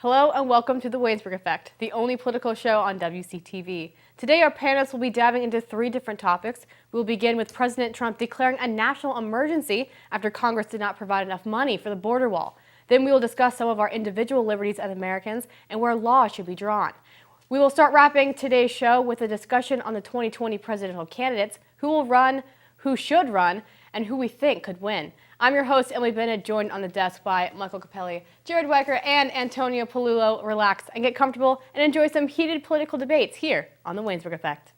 Hello and welcome to the Waynesburg Effect, the only political show on WCTV. Today our panelists will be diving into three different topics. We will begin with President Trump declaring a national emergency after Congress did not provide enough money for the border wall. Then we will discuss some of our individual liberties as Americans and where laws should be drawn. We will start wrapping today's show with a discussion on the 2020 presidential candidates, who will run, who should run, and who we think could win. I'm your host, Emily Bennett, joined on the desk by Michael Capelli, Jared Weicker, and Antonio Palulo. Relax and get comfortable and enjoy some heated political debates here on the Waynesburg Effect.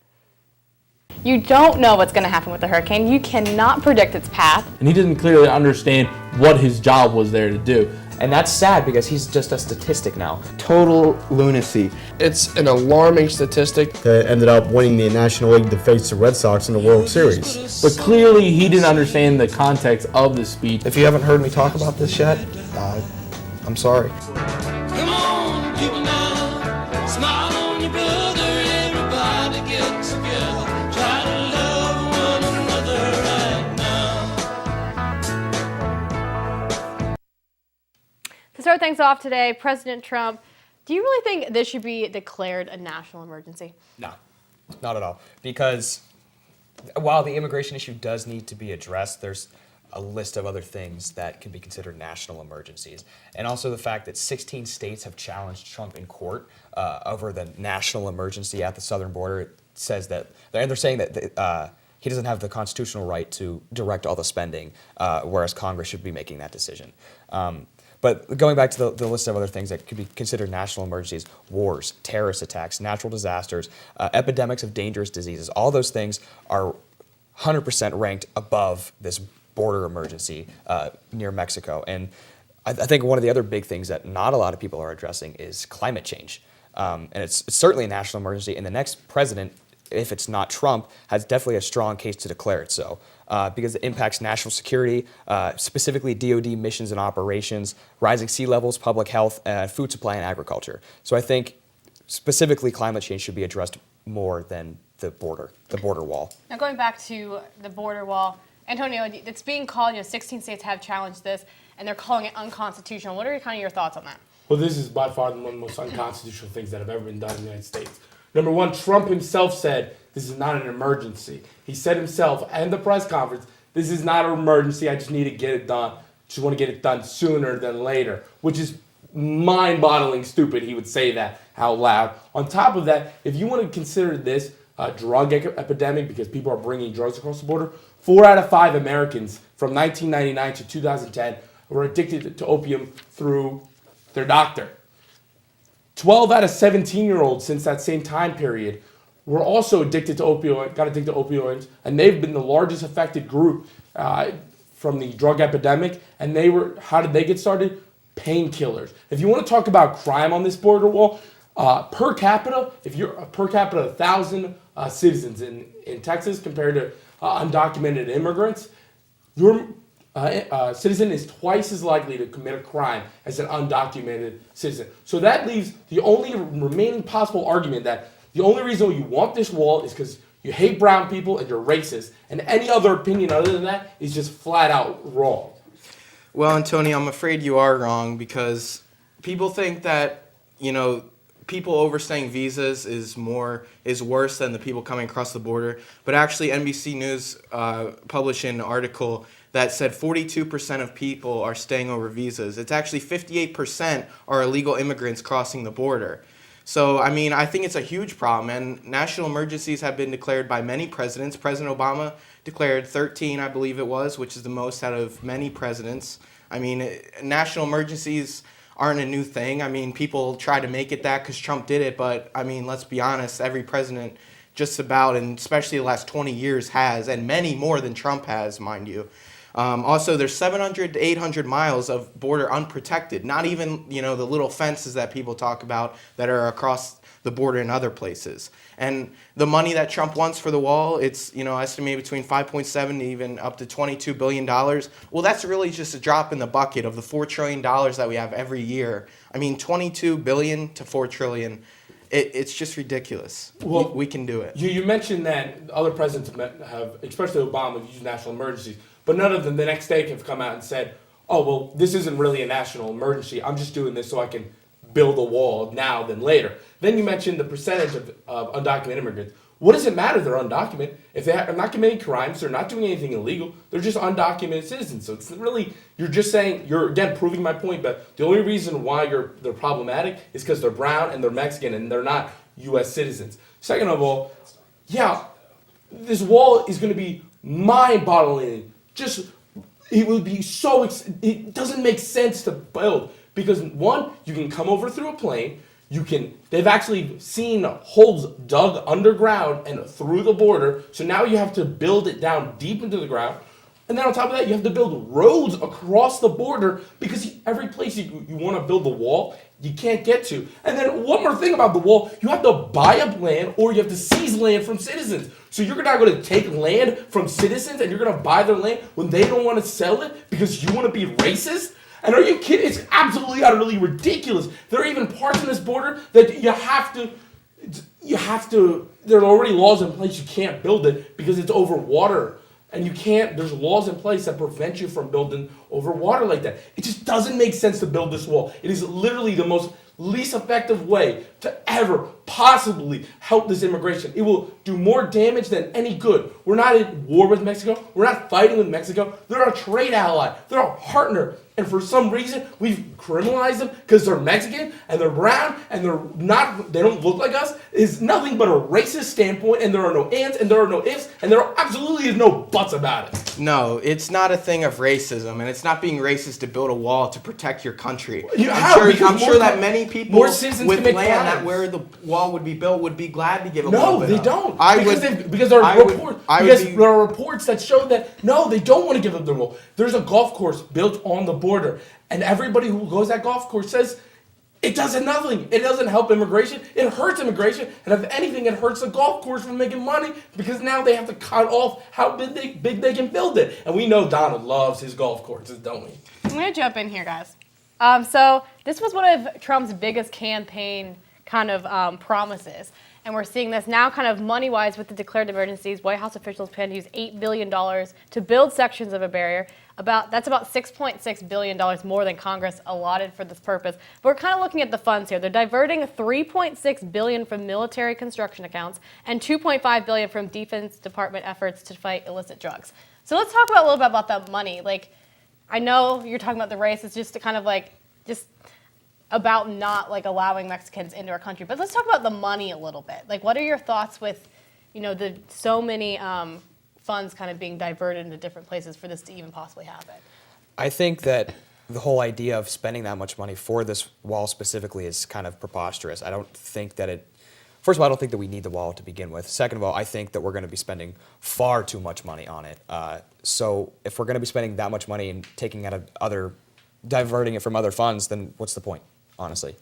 You don't know what's going to happen with the hurricane. You cannot predict its path. And he didn't clearly understand what his job was there to do. And that's sad because he's just a statistic now. Total lunacy. It's an alarming statistic. That ended up winning the National League to face the Red Sox in the World Series. But clearly he didn't understand the context of the speech. If you haven't heard me talk about this yet, I'm sorry. Come on, people now, smile on your brother, everybody get together, try to love one another right now. To start things off today, President Trump, do you really think this should be declared a national emergency? No, not at all. Because while the immigration issue does need to be addressed, there's a list of other things that can be considered national emergencies. And also the fact that 16 states have challenged Trump in court over the national emergency at the southern border. It says that, and they're saying that he doesn't have the constitutional right to direct all the spending, whereas Congress should be making that decision. But going back to the list of other things that could be considered national emergencies: wars, terrorist attacks, natural disasters, epidemics of dangerous diseases, all those things are 100% ranked above this border emergency near Mexico. And I think one of the other big things that not a lot of people are addressing is climate change. And it's certainly a national emergency, and the next president, if it's not Trump, has definitely a strong case to declare it so, because it impacts national security, specifically DoD missions and operations, rising sea levels, public health, food supply, and agriculture. So I think specifically climate change should be addressed more than the border wall. Now going back to the border wall, Antonio, it's being called, 16 states have challenged this, and they're calling it unconstitutional. What are kind of your thoughts on that? Well, this is by far one of the most unconstitutional things that have ever been done in the United States. Number one, Trump himself said this is not an emergency. He said himself at the press conference, this is not an emergency, I just need to get it done. Just want to get it done sooner than later, which is mind-boggling stupid he would say that out loud. On top of that, if you want to consider this a drug epidemic because people are bringing drugs across the border, 4 out of 5 Americans from 1999 to 2010 were addicted to opium through their doctor. 12 out of 17-year-olds since that same time period were also got addicted to opioids, and they've been the largest affected group from the drug epidemic. And how did they get started? Painkillers. If you want to talk about crime on this border wall, per capita, if you're per capita 1,000 citizens in Texas compared to undocumented immigrants, your citizen is twice as likely to commit a crime as an undocumented citizen. So that leaves the only remaining possible argument that the only reason you want this wall is because you hate brown people and you're racist, and any other opinion other than that is just flat out wrong. Well, Antonio, I'm afraid you are wrong because people think that, people overstaying visas is worse than the people coming across the border. But actually, NBC News published an article that said 42% of people are staying over visas. It's actually 58% are illegal immigrants crossing the border. So, I think it's a huge problem, and national emergencies have been declared by many presidents. President Obama declared 13, I believe it was, which is the most out of many presidents. National emergencies aren't a new thing. People try to make it that because Trump did it, but, let's be honest, every president just about, and especially the last 20 years has, and many more than Trump has, mind you. Also, there's 700 to 800 miles of border unprotected, not even, the little fences that people talk about that are across the border in other places. And the money that Trump wants for the wall, it's, estimated between 5.7 to even up to $22 billion. Well, that's really just a drop in the bucket of the $4 trillion that we have every year. 22 billion to 4 trillion. It's just ridiculous. Well, we can do it. You mentioned that other presidents have, especially Obama, used national emergencies, but none of them the next day have come out and said, oh, well, this isn't really a national emergency. I'm just doing this so I can build a wall now than later. Then you mentioned the percentage of undocumented immigrants. What does it matter if they're undocumented? If they're not committing crimes, they're not doing anything illegal, they're just undocumented citizens. So it's really, you're just saying, you're again proving my point, but the only reason why they're problematic is because they're brown and they're Mexican and they're not U.S. citizens. Second of all, yeah, this wall is going to be mind-boggling. It would be it doesn't make sense to build because one, you can come over through a plane. They've actually seen holes dug underground and through the border. So now you have to build it down deep into the ground. And then on top of that, you have to build roads across the border because every place you want to build the wall, you can't get to. And then one more thing about the wall, you have to buy up land or you have to seize land from citizens. So you're not going to take land from citizens and you're going to buy their land when they don't want to sell it because you want to be racist? And are you kidding? It's absolutely, utterly ridiculous. There are even parts in this border that you have to, there are already laws in place you can't build it because it's over water. And there's laws in place that prevent you from building over water like that. It just doesn't make sense to build this wall. It is literally the most least effective way to ever possibly help this immigration. It will do more damage than any good. We're not at war with Mexico. We're not fighting with Mexico. They're a trade ally. They're a partner. And for some reason, we've criminalized them because they're Mexican and they're brown and they don't look like us. It's nothing but a racist standpoint, and there are no ands and there are no ifs and there absolutely is no buts about it. No, it's not a thing of racism, and it's not being racist to build a wall to protect your country. I'm sure that many people with land that where the wall would be built would be glad to give a little bit they up. don't. Because there are reports that show that no, they don't want to give up their wall. There's a golf course built on the border, and everybody who goes to that golf course says it does nothing. It doesn't help immigration. It hurts immigration, and if anything, it hurts the golf course from making money because now they have to cut off how big they can build it. And we know Donald loves his golf courses, don't we? I'm going to jump in here, guys. So this was one of Trump's biggest campaign kind of promises. And we're seeing this now kind of money-wise with the declared emergencies. White House officials plan to use $8 billion to build sections of a barrier. That's about $6.6 billion more than Congress allotted for this purpose. But we're kind of looking at the funds here. They're diverting $3.6 billion from military construction accounts and $2.5 billion from Defense Department efforts to fight illicit drugs. So let's talk about a little bit about that money. Like, I know you're talking about the race. It's just to kind of just about not allowing Mexicans into our country. But let's talk about the money a little bit. Like, what are your thoughts with, the so many funds kind of being diverted into different places for this to even possibly happen? I think that the whole idea of spending that much money for this wall specifically is kind of preposterous. I don't think that first of all, I don't think that we need the wall to begin with. Second of all, I think that we're going to be spending far too much money on it. So if we're going to be spending that much money and diverting it from other funds, then what's the point, honestly?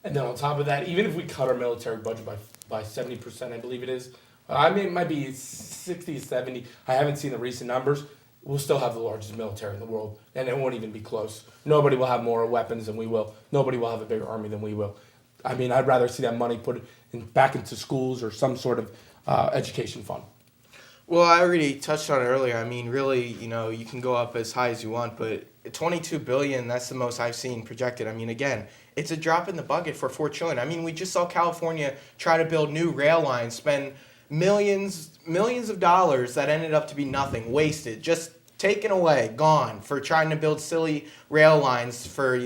And then on top of that, even if we cut our military budget by 70%, I believe it is, it might be 60, 70. I haven't seen the recent numbers. We'll still have the largest military in the world, and it won't even be close. Nobody will have more weapons than we will. Nobody will have a bigger army than we will. I'd rather see that money put back into schools or some sort of education fund. Well, I already touched on it earlier. Really, you can go up as high as you want, but $22 billion, that's the most I've seen projected. Again, it's a drop in the bucket for $4 trillion. We just saw California try to build new rail lines, spend millions of dollars that ended up to be nothing, wasted, just taken away, gone, for trying to build silly rail lines for,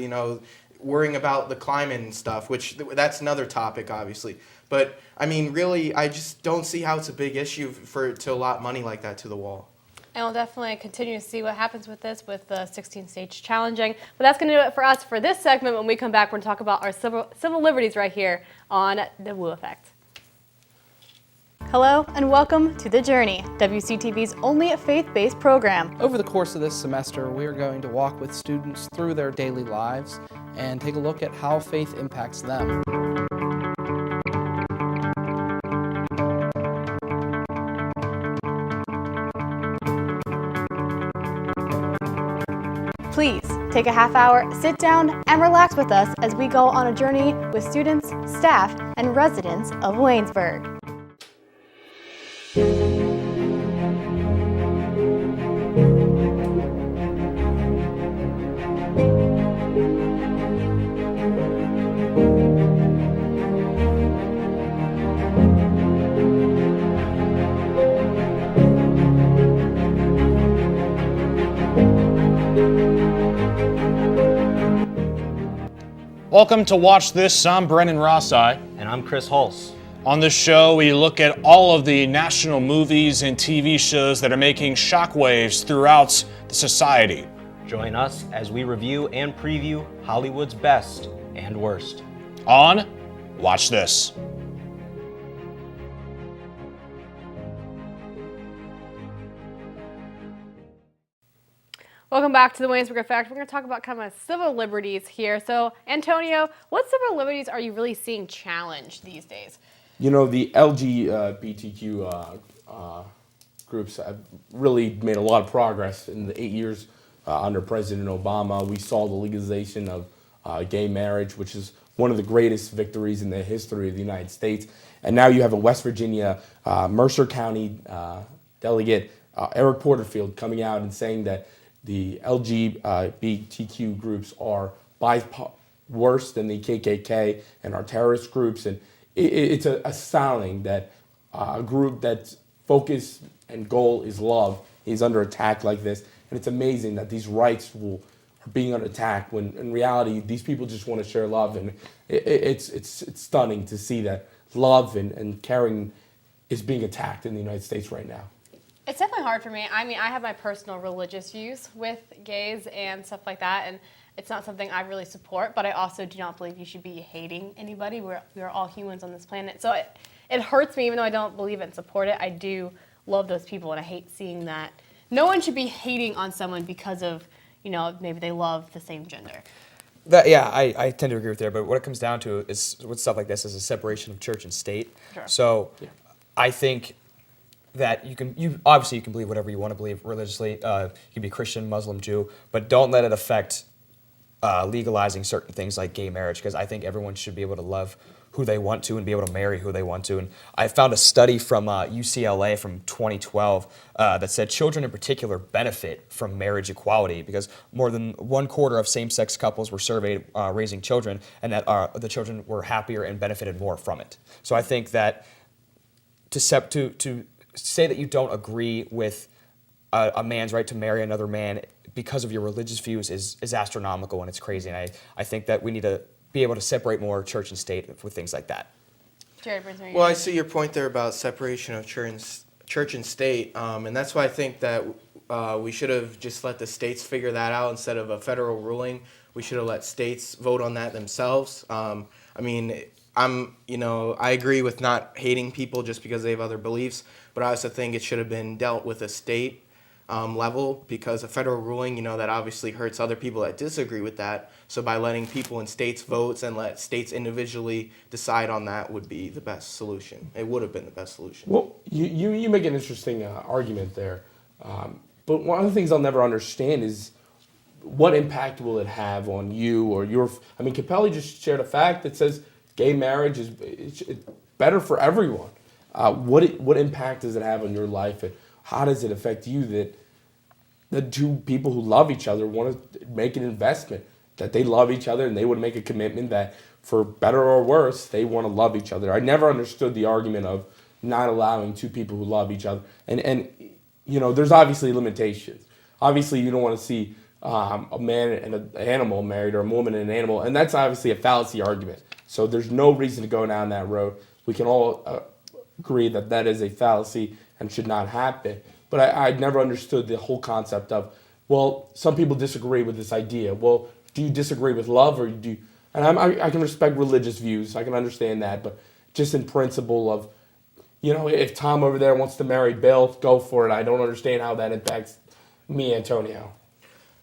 worrying about the climate and stuff, which that's another topic, obviously. But, really, I just don't see how it's a big issue to allot money like that to the wall. And we'll definitely continue to see what happens with this, with the 16 states challenging. But that's going to do it for us for this segment. When we come back, we're going to talk about our civil liberties right here on The Wu Effect. Hello and welcome to The Journey, WCTV's only faith-based program. Over the course of this semester, we are going to walk with students through their daily lives and take a look at how faith impacts them. Please take a half hour, sit down, and relax with us as we go on a journey with students, staff, and residents of Waynesburg. Welcome to Watch This. I'm Brennan Rossai. And I'm Chris Hulse. On this show, we look at all of the national movies and TV shows that are making shockwaves throughout the society. Join us as we review and preview Hollywood's best and worst. On Watch This. Welcome back to the Waynesburg Effect. We're going to talk about kind of civil liberties here. So, Antonio, what civil liberties are you really seeing challenged these days? You know, the LGBTQ groups have really made a lot of progress in the 8 years under President Obama. We saw the legalization of gay marriage, which is one of the greatest victories in the history of the United States. And now you have a West Virginia Mercer County delegate, Eric Porterfield, coming out and saying that the LGBTQ groups are worse than the KKK and are terrorist groups. And it's astounding that a group that's focus and goal is love is under attack like this. And it's amazing that these rights are being under attack when in reality these people just want to share love. And it's stunning to see that love and caring is being attacked in the United States right now. It's definitely hard for me. I mean, I have my personal religious views with gays and stuff like that, and it's not something I really support, but I also do not believe you should be hating anybody. We're all humans on this planet. So it hurts me, even though I don't believe it and support it. I do love those people, and I hate seeing that. No one should be hating on someone because of, you know, maybe they love the same gender. I tend to agree with there, but what it comes down to is with stuff like this is a separation of church and state. Sure. So I think that you obviously can believe whatever you want to believe religiously. You can be Christian, Muslim, Jew, but don't let it affect legalizing certain things like gay marriage, because I think everyone should be able to love who they want to and be able to marry who they want to. And I found a study from UCLA from 2012 that said children in particular benefit from marriage equality, because more than 1/4 of same-sex couples were surveyed raising children, and that the children were happier and benefited more from it. So I think that to say that you don't agree with a man's right to marry another man because of your religious views is astronomical, and it's crazy. And I think that we need to be able to separate more church and state with things like that. Jared, well, I see your point there about separation of church and state, and that's why I think that we should have just let the states figure that out instead of a federal ruling. We should have let states vote on that themselves. I mean, I agree with not hating people just because they have other beliefs, but I also think it should have been dealt with a state level, because a federal ruling, that obviously hurts other people that disagree with that. So by letting people in states vote and let states individually decide on that would be the best solution. It would have been the best solution. Well, you make an interesting argument there, but one of the things I'll never understand is what impact will it have on you or your. I mean, Capelli just shared a fact that says gay marriage is better for everyone. What impact does it have on your life, and how does it affect you that the two people who love each other want to make an investment, that they love each other and they would make a commitment that for better or worse, they want to love each other? I never understood the argument of not allowing two people who love each other. And there's obviously limitations. Obviously, you don't want to see a man and an animal married, or a woman and an animal, and that's obviously a fallacy argument. So there's no reason to go down that road. We can all agree that that is a fallacy and should not happen. But I never understood the whole concept of, well, some people disagree with this idea. Well, do you disagree with love, or do you? And I can respect religious views. I can understand that. But just in principle of, if Tom over there wants to marry Bill, go for it. I don't understand how that impacts me, Antonio.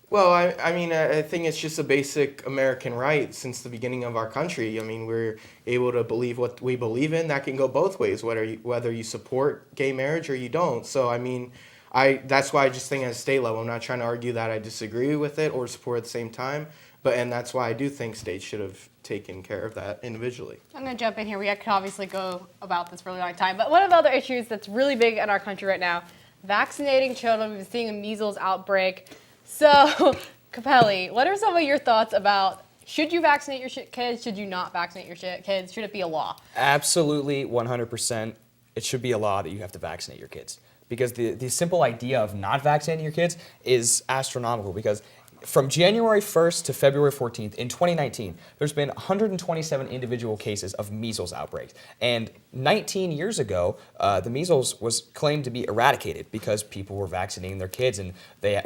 Well, I mean, I think it's just a basic American right since the beginning of our country. I mean, we're able to believe what we believe in. That can go both ways, whether you support gay marriage or you don't. So, I mean, that's why I just think at a state level, I'm not trying to argue that I disagree with it or support at the same time. And that's why I do think states should have taken care of that individually. I'm going to jump in here. We could obviously go about this for a really long time. But one of the other issues that's really big in our country right now, vaccinating children. We've been seeing a measles outbreak. So, Capelli, what are some of your thoughts about, should you vaccinate your kids? Should you not vaccinate your kids? Should it be a law? Absolutely, 100%. It should be a law that you have to vaccinate your kids. Because the simple idea of not vaccinating your kids is astronomical. Because from January 1st to February 14th in 2019, there's been 127 individual cases of measles outbreaks. And 19 years ago, the measles was claimed to be eradicated because people were vaccinating their kids, and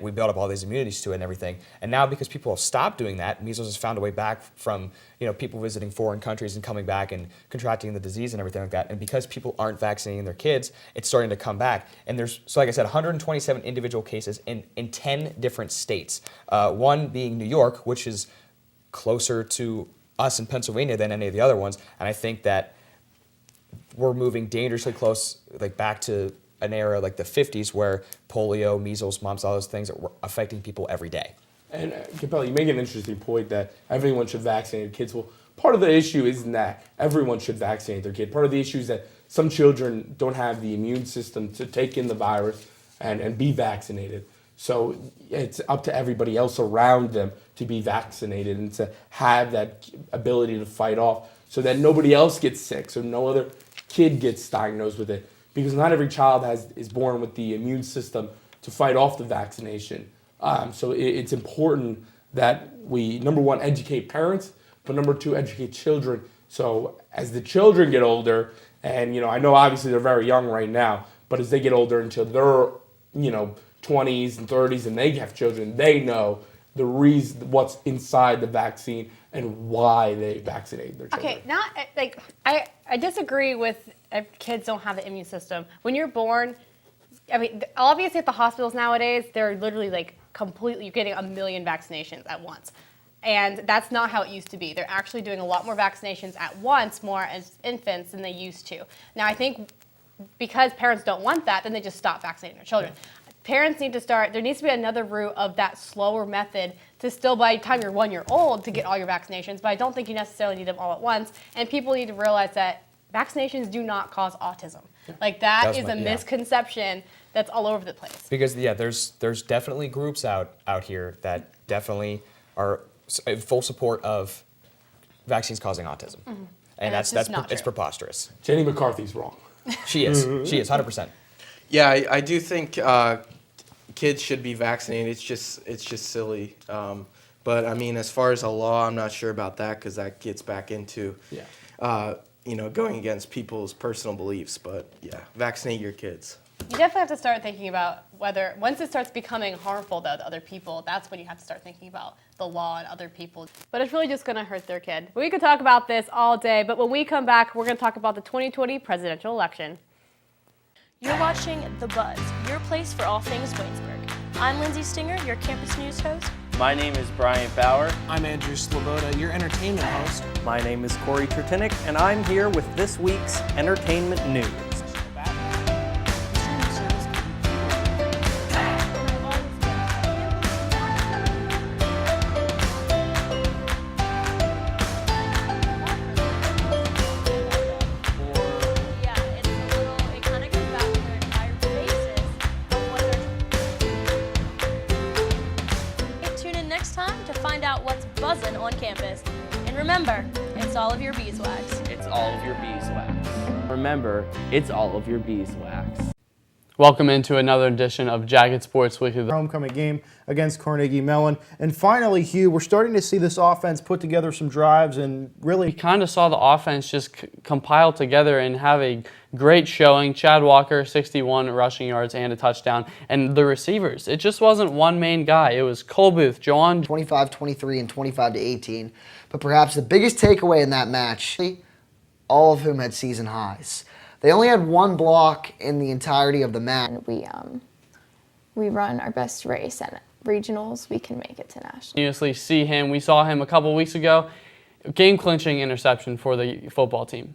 we built up all these immunities to it and everything. And now, because people have stopped doing that, measles has found a way back from people visiting foreign countries and coming back and contracting the disease and everything like that. And because people aren't vaccinating their kids, it's starting to come back. And there's, so like I said, 127 individual cases in 10 different states. One being New York, which is closer to us in Pennsylvania than any of the other ones. And I think that we're moving dangerously close, like back to an era like the 50s where polio, measles, mumps, all those things were affecting people every day. And Capella, you make an interesting point that everyone should vaccinate their kids. Well, part of the issue isn't that everyone should vaccinate their kid. Part of the issue is that some children don't have the immune system to take in the virus and be vaccinated. So it's up to everybody else around them to be vaccinated and to have that ability to fight off so that nobody else gets sick, so no other kid gets diagnosed with it. Because not every child is born with the immune system to fight off the vaccination. So it's important that we, number one, educate parents, but number two, educate children. So as the children get older, and I know obviously they're very young right now, but as they get older until they're 20s and 30s and they have children, they know the reason, what's inside the vaccine and why they vaccinate their children. Okay, not like I disagree with kids don't have the immune system. When you're born, I mean, obviously at the hospitals nowadays, they're literally like completely, you're getting 1 million vaccinations at once. And that's not how it used to be. They're actually doing a lot more vaccinations at once, more as infants than they used to. Now, I think because parents don't want that, then they just stop vaccinating their children. Parents need to start, there needs to be another route of that slower method to still, by the time you're 1 year old, to get all your vaccinations. But I don't think you necessarily need them all at once. And people need to realize that vaccinations do not cause autism. Like that is a misconception that's all over the place. Because there's definitely groups out here that definitely are in full support of vaccines causing autism. Mm-hmm. And it's preposterous. Jenny McCarthy's wrong. She is 100%. Yeah, I do think kids should be vaccinated. It's just silly. But I mean, as far as a law, I'm not sure about that because that gets back into going against people's personal beliefs. But yeah, vaccinate your kids. You definitely have to start thinking about whether, once it starts becoming harmful though to other people, that's when you have to start thinking about the law and other people. But it's really just going to hurt their kid. We could talk about this all day, but when we come back, we're going to talk about the 2020 presidential election. You're watching The Buzz, your place for all things Waynesburg. I'm Lindsay Stinger, your campus news host. My name is Brian Bauer. I'm Andrew Sloboda, your entertainment host. My name is Corey Tertinick, and I'm here with this week's entertainment news. On campus. And remember, it's all of your beeswax. It's all of your beeswax. Remember, it's all of your beeswax. Welcome into another edition of Jagged Sports Weekly. The homecoming game against Carnegie Mellon. And finally, Hugh, we're starting to see this offense put together some drives and really... We kind of saw the offense just compile together and have a great showing. Chad Walker, 61 rushing yards and a touchdown. And the receivers, it just wasn't one main guy. It was Cole Booth, Joan. 25-23 and 25-18. But perhaps the biggest takeaway in that match, all of whom had season highs. They only had one block in the entirety of the match. We run our best race at regionals, we can make it to nationals. Continuously see him. We saw him a couple weeks ago. Game-clinching interception for the football team.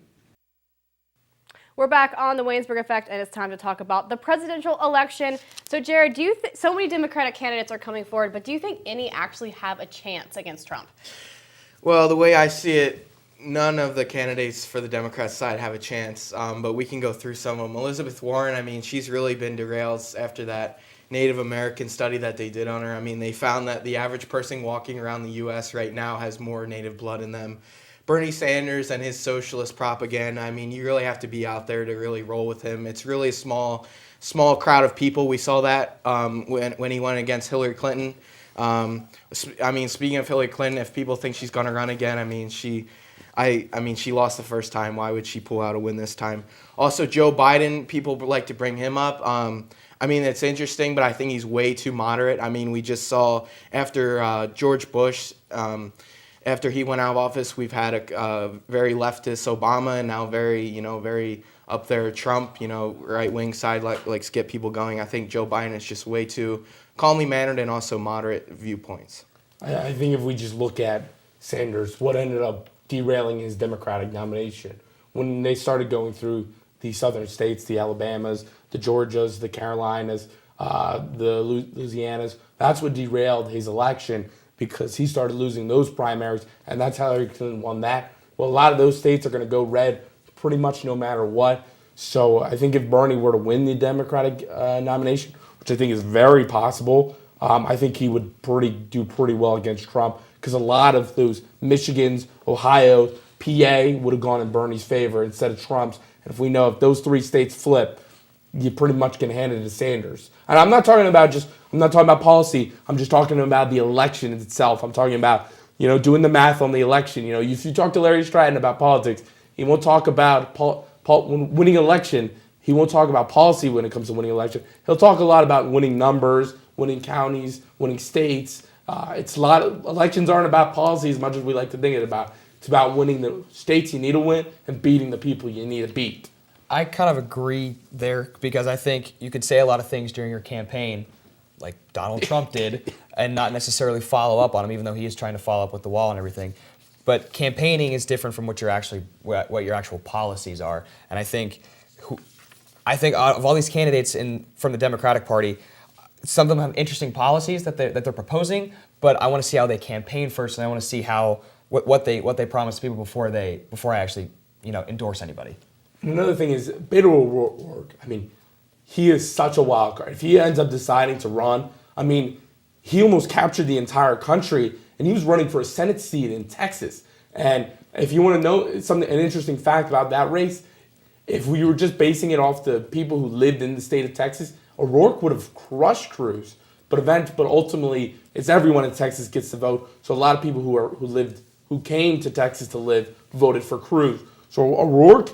We're back on the Waynesburg Effect, and it's time to talk about the presidential election. So, Jared, do you so many Democratic candidates are coming forward, but do you think any actually have a chance against Trump? Well, the way I see it, none of the candidates for the Democrat side have a chance, but we can go through some of them. Elizabeth Warren, I mean, she's really been derailed after that Native American study that they did on her. I mean, they found that the average person walking around the U.S. right now has more Native blood in them. Bernie Sanders and his socialist propaganda, I mean, you really have to be out there to really roll with him. It's really a small crowd of people. We saw that when he went against Hillary Clinton. I mean, speaking of Hillary Clinton, if people think she's gonna run again, she lost the first time. Why would she pull out a win this time? Also, Joe Biden, people like to bring him up. It's interesting, but I think he's way too moderate. We just saw after George Bush, after he went out of office, we've had a very leftist Obama, and now very up there Trump, right wing side likes to get people going. I think Joe Biden is just way too calmly mannered and also moderate viewpoints. I think if we just look at Sanders, what ended up derailing his Democratic nomination, when they started going through the southern states, the Alabamas, the Georgias, the Carolinas, the Louisianas, that's what derailed his election, because he started losing those primaries, and that's how Hillary Clinton won that. Well, a lot of those states are going to go red pretty much no matter what. So I think if Bernie were to win the Democratic nomination, which I think is very possible, I think he would do pretty well against Trump, because a lot of those Michigans, Ohio, PA would have gone in Bernie's favor instead of Trump's. And if we know if those three states flip, you pretty much can hand it to Sanders. And I'm not talking about policy. I'm just talking about the election itself. I'm talking about, doing the math on the election. If you talk to Larry Stratton about politics, he won't talk about winning election. He won't talk about policy when it comes to winning election. He'll talk a lot about winning numbers, winning counties, winning states. Elections aren't about policy as much as we like to think it about. It's about winning the states you need to win and beating the people you need to beat. I kind of agree there, because I think you could say a lot of things during your campaign, like Donald Trump did, and not necessarily follow up on them, even though he is trying to follow up with the wall and everything. But campaigning is different from what your actual policies are. And I think out of all these candidates from the Democratic Party, some of them have interesting policies that they're proposing, but I want to see how they campaign first, and I want to see what they promise people before I actually endorse anybody. Another thing is Beto O'Rourke. He is such a wild card. If he ends up deciding to run, he almost captured the entire country, and he was running for a Senate seat in Texas. And if you want to know an interesting fact about that race, if we were just basing it off the people who lived in the state of Texas, O'Rourke would have crushed Cruz. But ultimately, it's everyone in Texas gets to vote. So a lot of people who came to Texas to live voted for Cruz. So O'Rourke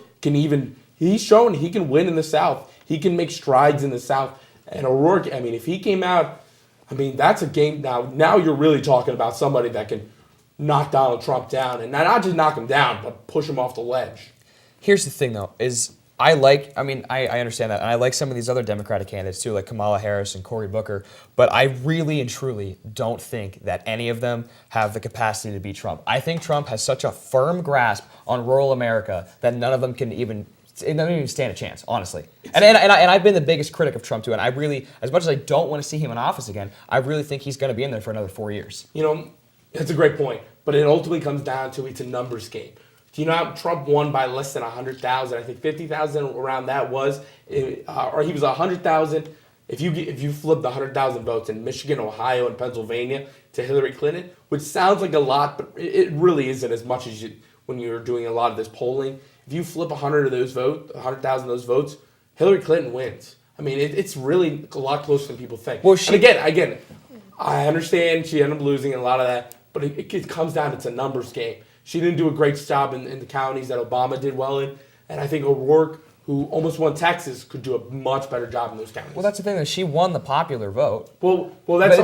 he's shown he can win in the South. He can make strides in the South. And O'Rourke, if he came out, that's a game. Now you're really talking about somebody that can knock Donald Trump down, and not just knock him down, but push him off the ledge. Here's the thing, though, is I understand that, and I like some of these other Democratic candidates too, like Kamala Harris and Cory Booker, but I really and truly don't think that any of them have the capacity to beat Trump. I think Trump has such a firm grasp on rural America that none of them can even stand a chance, honestly. And I've been the biggest critic of Trump too, and I really, as much as I don't want to see him in office again, I really think he's going to be in there for another 4 years. That's a great point, but it ultimately comes down to it's a numbers game. Do you know how Trump won by less than 100,000? I think 50,000 around that was, or he was 100,000. If you flip the 100,000 votes in Michigan, Ohio, and Pennsylvania to Hillary Clinton, which sounds like a lot, but it really isn't as much as when you're doing a lot of this polling. If you flip 100,000 of those votes, Hillary Clinton wins. It's really a lot closer than people think. Well, and again, I understand she ended up losing a lot of that, but it comes down to it's a numbers game. She didn't do a great job in the counties that Obama did well in. And I think O'Rourke, who almost won Texas, could do a much better job in those counties. Well, that's the thing, though. She won the popular vote. Well, that's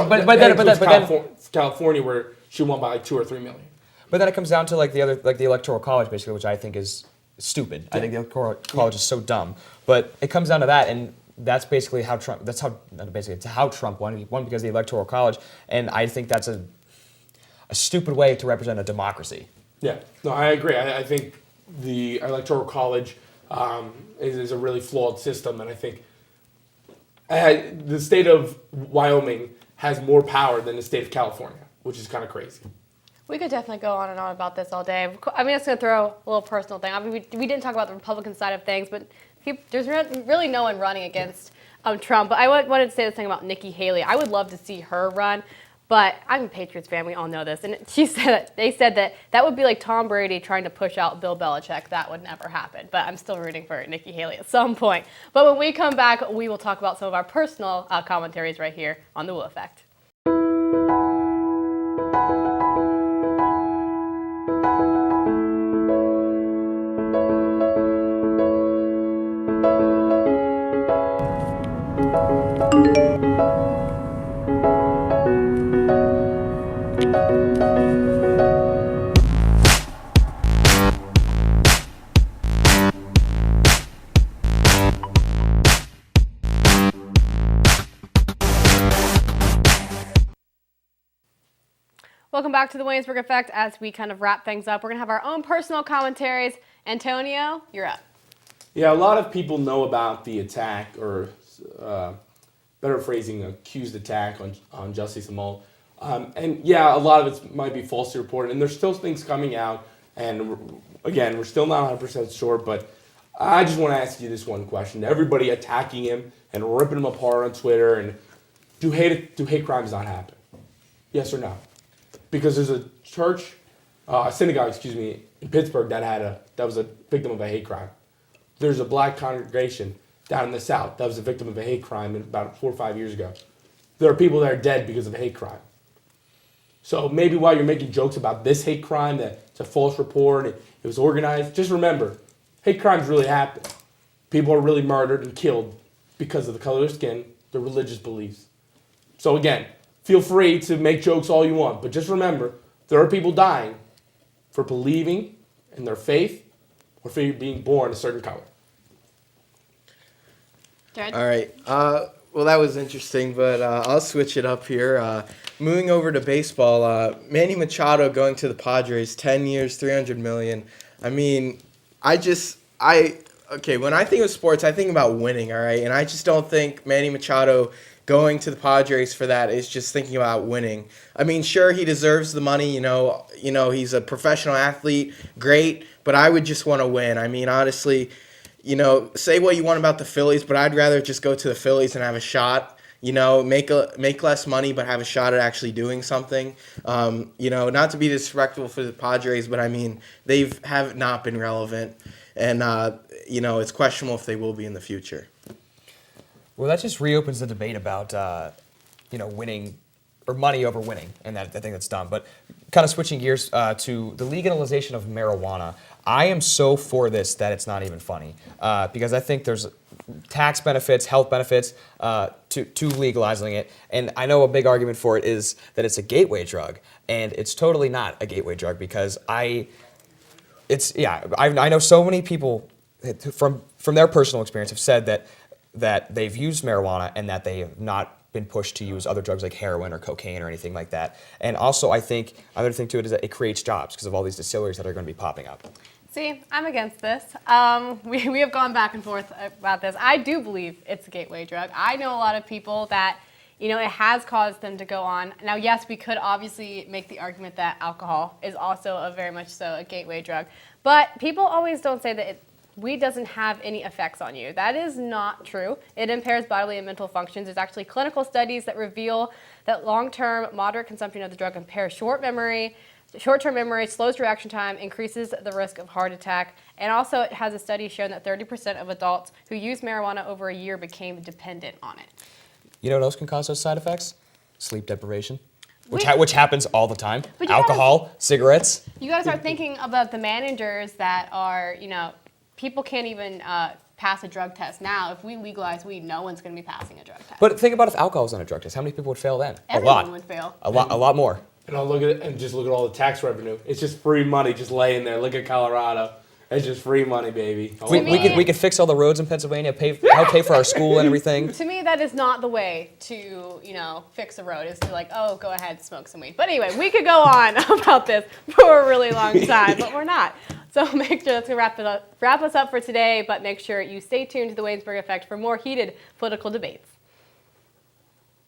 California, where she won by like 2 or 3 million. But then it comes down to the Electoral College, basically, which I think is stupid. Yeah. I think the Electoral College is so dumb. But it comes down to that, and that's basically how Trump. It's how Trump won. He won because of the Electoral College, and I think that's a stupid way to represent a democracy. Yeah, no, I agree. I think the Electoral College is a really flawed system, and I think the state of Wyoming has more power than the state of California, which is kind of crazy. We could definitely go on and on about this all day. I'm just going to throw a little personal thing. We didn't talk about the Republican side of things, but there's really no one running against Trump. But I wanted to say this thing about Nikki Haley. I would love to see her run. But I'm a Patriots fan, we all know this. And they said that would be like Tom Brady trying to push out Bill Belichick. That would never happen. But I'm still rooting for Nikki Haley at some point. But when we come back, we will talk about some of our personal commentaries right here on The Woo Effect. Welcome back to the Waynesburg Effect. As we kind of wrap things up, we're going to have our own personal commentaries. Antonio, you're up. Yeah, a lot of people know about the attack, or better phrasing, accused attack on Jussie Smollett. And yeah, a lot of it might be falsely reported, and there's still things coming out. And again, we're still not 100% sure, but I just want to ask you this one question. Everybody attacking him and ripping him apart on Twitter, and do hate crimes not happen? Yes or no? Because there's a church, synagogue, in Pittsburgh that was a victim of a hate crime. There's a black congregation down in the South that was a victim of a hate crime about 4 or 5 years ago. There are people that are dead because of a hate crime. So maybe while you're making jokes about this hate crime, that it's a false report, it was organized, just remember, hate crimes really happen. People are really murdered and killed because of the color of their skin, their religious beliefs. So again, feel free to make jokes all you want, but just remember, there are people dying for believing in their faith or for being born a certain color. Jared? All right. Well, that was interesting, but I'll switch it up here. Moving over to baseball, Manny Machado going to the Padres, 10 years, $300 million. I mean, okay, when I think of sports, I think about winning, all right? And I just don't think Manny Machado going to the Padres for that is just thinking about winning. I mean, sure, he deserves the money, you know, he's a professional athlete, great, but I would just want to win. I mean, honestly, you know, say what you want about the Phillies, but I'd rather just go to the Phillies and have a shot, you know, make less money, but have a shot at actually doing something. You know, not to be disrespectful for the Padres, but I mean, they have not been relevant, and, you know, it's questionable if they will be in the future. Well, that just reopens the debate about, you know, winning or money over winning, and that I think that's dumb. But kind of switching gears to the legalization of marijuana, I am so for this that it's not even funny, because I think there's tax benefits, health benefits to legalizing it, and I know a big argument for it is that it's a gateway drug, and it's totally not a gateway drug because I know so many people from their personal experience have said that they've used marijuana and that they have not been pushed to use other drugs like heroin or cocaine or anything like that. And also, I think another thing to it is that it creates jobs because of all these distilleries that are going to be popping up. See, I'm against this. We have gone back and forth about this. I do believe it's a gateway drug. I know a lot of people that, you know, it has caused them to go on. Now, yes, we could obviously make the argument that alcohol is also a very much so a gateway drug. But people always don't say that weed doesn't have any effects on you. That is not true. It impairs bodily and mental functions. There's actually clinical studies that reveal that long-term moderate consumption of the drug impairs short-term memory, slows reaction time, increases the risk of heart attack, and also it has a study shown that 30% of adults who use marijuana over a year became dependent on it. You know what else can cause those side effects? Sleep deprivation, which happens all the time. But Alcohol, cigarettes. You gotta start thinking about the managers that are, you know, people can't even pass a drug test. Now, if we legalize weed, no one's going to be passing a drug test. But think about if alcohol was on a drug test. How many people would fail then? Everyone would fail. A lot more. And I'll look at it and just look at all the tax revenue. It's just free money just laying there. Look at Colorado. It's just free money, baby. We could fix all the roads in Pennsylvania, help pay for our school and everything. To me, that is not the way to, you know, fix a road. Is to like, oh, go ahead, smoke some weed. But anyway, we could go on about this for a really long time, but we're not. So make sure that's going to wrap us up for today, but make sure you stay tuned to the Waynesburg Effect for more heated political debates.